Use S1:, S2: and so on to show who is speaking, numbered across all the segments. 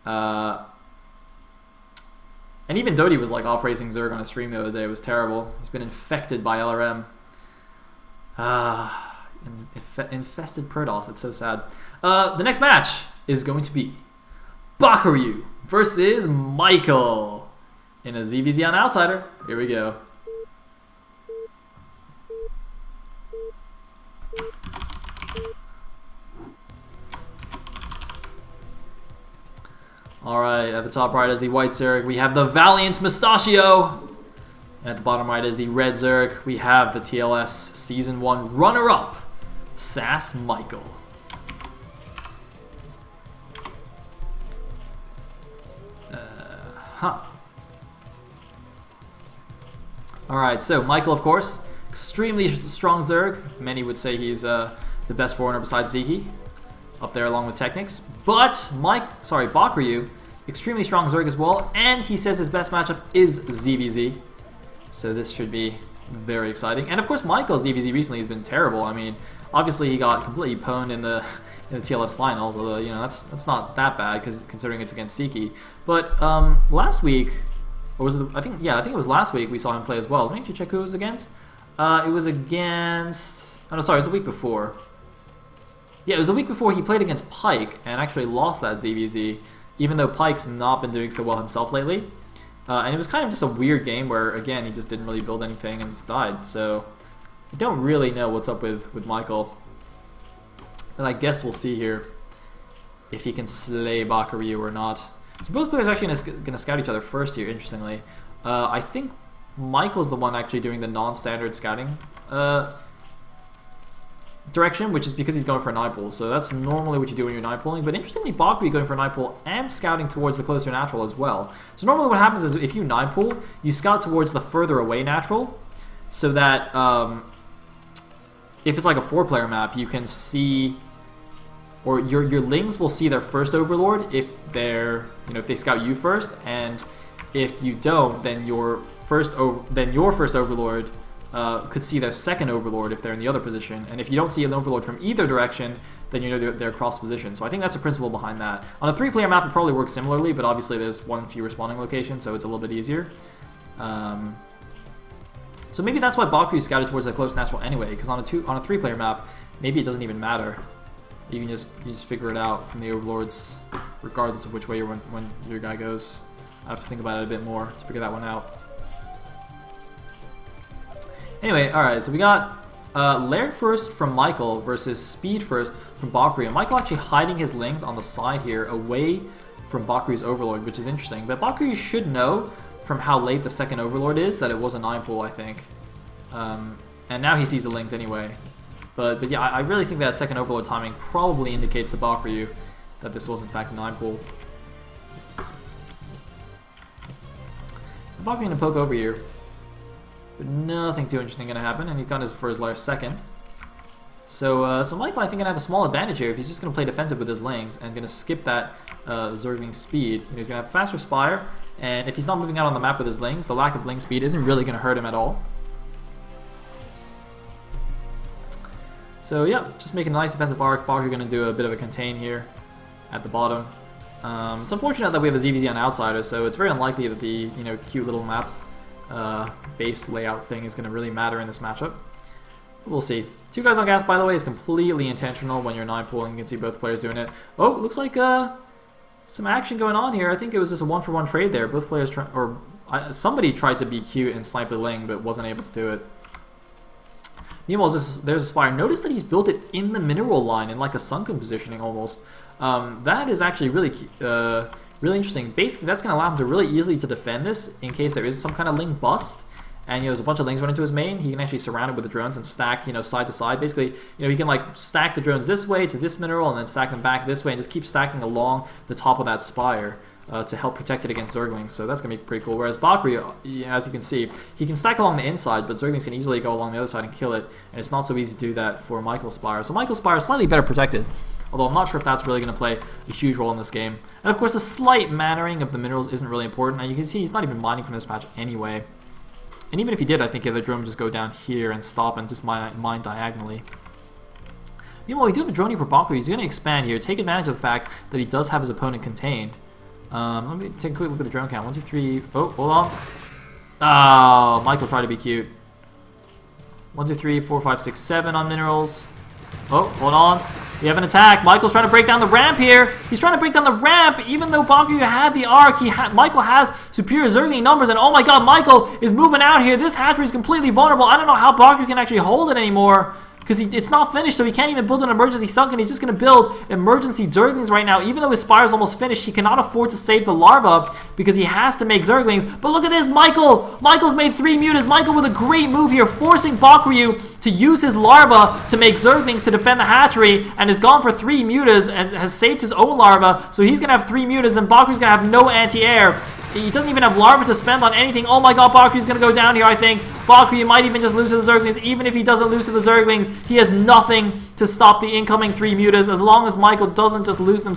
S1: Uh, and even Dodie was like off-racing Zerg on a stream the other day. It was terrible. He's been infected by LRM. Infested Protoss. It's so sad. The next match is going to be Bakuryu versus Michael in a ZVZ on Outsider. Here we go. Alright, at the top right is the white Zerg. We have the Valiant Mustachio. And at the bottom right is the red Zerg. We have the TLS Season 1 runner-up, Sass Michael. Alright, so Michael, of course, extremely strong Zerg. Many would say he's the best forerunner besides Zeke, up there along with Technics. But Bakuryu, extremely strong Zerg as well, and he says his best matchup is ZVZ. So this should be very exciting. And of course, Michael's ZVZ recently has been terrible. I mean, obviously he got completely pwned in the TLS finals, although you know that's not that bad considering it's against Zeke. But last week, or was it? I think it was last week we saw him play as well. Let me actually check who it was against. It was against. Oh no, sorry, it was the week before. Yeah, it was the week before he played against Pyke and actually lost that ZVZ, even though Pyke's not been doing so well himself lately. And it was kind of just a weird game where, again, he just didn't really build anything and just died. So I don't really know what's up with Michael. But I guess we'll see here if he can slay Bakuryu or not. So both players are actually going to scout each other first here, interestingly. I think Michael's the one actually doing the non-standard scouting direction, which is because he's going for a 9-pull. So that's normally what you do when you're 9-pulling. But interestingly, Bakuryu going for a 9-pull and scouting towards the closer natural as well. So normally what happens is if you 9-pull, you scout towards the further away natural, so that if it's like a 4-player map, you can see, or your lings will see their first overlord if they're, if they scout you first, and if you don't, then your first overlord could see their second overlord if they're in the other position, and if you don't see an overlord from either direction, then you know they're cross position. So I think that's the principle behind that. On a 3-player map, it probably works similarly, but obviously there's one fewer spawning location, so it's a little bit easier. So maybe that's why Bakuryu scouted towards the close natural anyway, because on a 3-player map, maybe it doesn't even matter. You can just figure it out from the overlords, regardless of which way when your guy goes. I have to think about it a bit more to figure that one out. Anyway, alright, so we got Lair first from Michael versus Speed first from Bakuryu. Michael actually hiding his lings on the side here, away from Bakuryu's overlord, which is interesting. But Bakuryu should know from how late the second overlord is that it was a 9-pull, I think. And now he sees the lings anyway. But yeah, I really think that second overlord timing probably indicates to Bakuryu that this was in fact a 9-pull. Bakuryu gonna poke over here. But nothing too interesting gonna happen, and he's gone for his last second. So Michael, I think, gonna have a small advantage here if he's just gonna play defensive with his lings and gonna skip that Zergling speed. He's gonna have faster Spire, and if he's not moving out on the map with his lings, the lack of ling speed isn't really gonna hurt him at all. So yeah, just making a nice defensive arc. Bakuryu gonna do a bit of a contain here at the bottom. It's unfortunate that we have a ZVZ on Outsider, so it's very unlikely that the cute little map base layout thing is going to really matter in this matchup. We'll see. 2 guys on gas, by the way, is completely intentional when you're 9-pulling. You can see both players doing it. Oh, it looks like some action going on here. I think it was just a 1-for-1 trade there. Both players somebody tried to be cute and snipe a ling, but wasn't able to do it. Meanwhile, there's a Spire. Notice that he's built it in the mineral line in like a sunken positioning almost. That is actually really really interesting. Basically, that's going to allow him to really easily to defend this in case there is some kind of ling bust. And there's a bunch of lings run into his main. He can actually surround it with the drones and stack, side to side. Basically, he can like stack the drones this way to this mineral and then stack them back this way and just keep stacking along the top of that Spire to help protect it against Zerglings. So that's going to be pretty cool. Whereas Bakuryu, as you can see, he can stack along the inside, but Zerglings can easily go along the other side and kill it. And it's not so easy to do that for Michael's Spire. So Michael's Spire is slightly better protected, although I'm not sure if that's really going to play a huge role in this game. And of course, the slight mannering of the minerals isn't really important. Now you can see he's not even mining from this patch anyway. And even if he did, I think the drone would just go down here and stop and just mine diagonally. Meanwhile, we do have a drone here for Bakuryu. He's going to expand here, take advantage of the fact that he does have his opponent contained. Let me take a quick look at the drone count. 1, 2, 3. Oh, hold on. Oh, Michael tried to be cute. 1, 2, 3, 4, 5, 6, 7 on minerals. Oh, hold on. We have an attack. Michael's trying to break down the ramp here. He's trying to break down the ramp. Even though Bakuyu had the arc, Michael has superior Zergling numbers. And oh my god, Michael is moving out here. This hatchery is completely vulnerable. I don't know how Bakuyu can actually hold it anymore. Because it's not finished, so he can't even build an emergency sunken. He's just going to build emergency Zerglings right now. Even though his Spire's almost finished, he cannot afford to save the larva because he has to make Zerglings. But look at this, Michael! Michael's made 3 mutas. Michael with a great move here, forcing Bakuryu to use his larva to make Zerglings to defend the hatchery, and has gone for 3 mutas and has saved his own larva. So he's going to have 3 mutas, and Bakuryu's going to have no anti-air. He doesn't even have larva to spend on anything. Oh my god, Bakuryu's going to go down here, I think. Bakuryu might even just lose to the Zerglings. Even if he doesn't lose to the Zerglings, he has nothing to stop the incoming 3 mutas. As long as Michael doesn't just lose them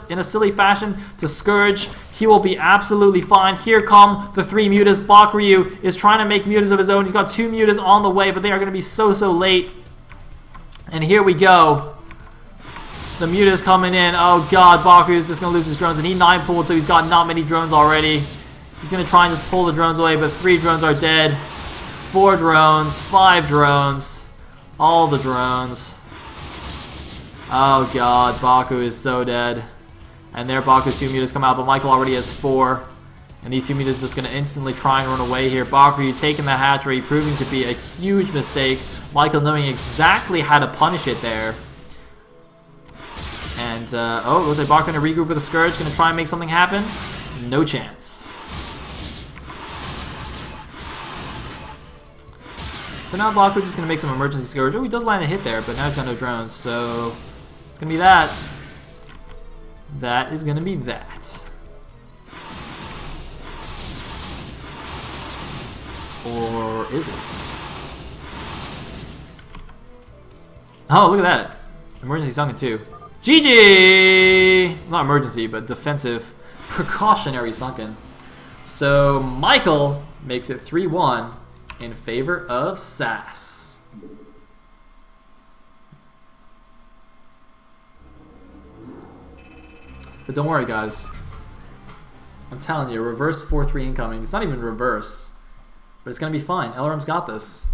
S1: in a silly fashion to Scourge, he will be absolutely fine. Here come the 3 mutas. Bakuryu is trying to make mutas of his own. He's got 2 mutas on the way, but they are going to be so late. And here we go. The mutas coming in. Oh god, Bakuryu is just going to lose his drones. And he 9-pulled, so he's got not many drones already. He's going to try and just pull the drones away, but 3 drones are dead. 4 drones, 5 drones, all the drones. Oh god, Baku is so dead. And there Baku's 2 mutas come out, but Michael already has 4. And these 2 mutas are just going to instantly try and run away here. Baku taking that hatchery, proving to be a huge mistake. Michael knowing exactly how to punish it there. And, oh, looks like Baku going to regroup with a Scourge, going to try and make something happen. No chance. So now Baku's just going to make some emergency Scourge. Oh, he does land a hit there, but now he's got no drones, so it's going to be that. That is going to be that. Or is it? Oh, look at that. Emergency sunken too. GG! Not emergency, but defensive precautionary sunken. So Michael makes it 3-1 in favor of SAS. But don't worry, guys. I'm telling you, reverse 4-3 incoming. It's not even reverse, but it's gonna be fine. LRM's got this.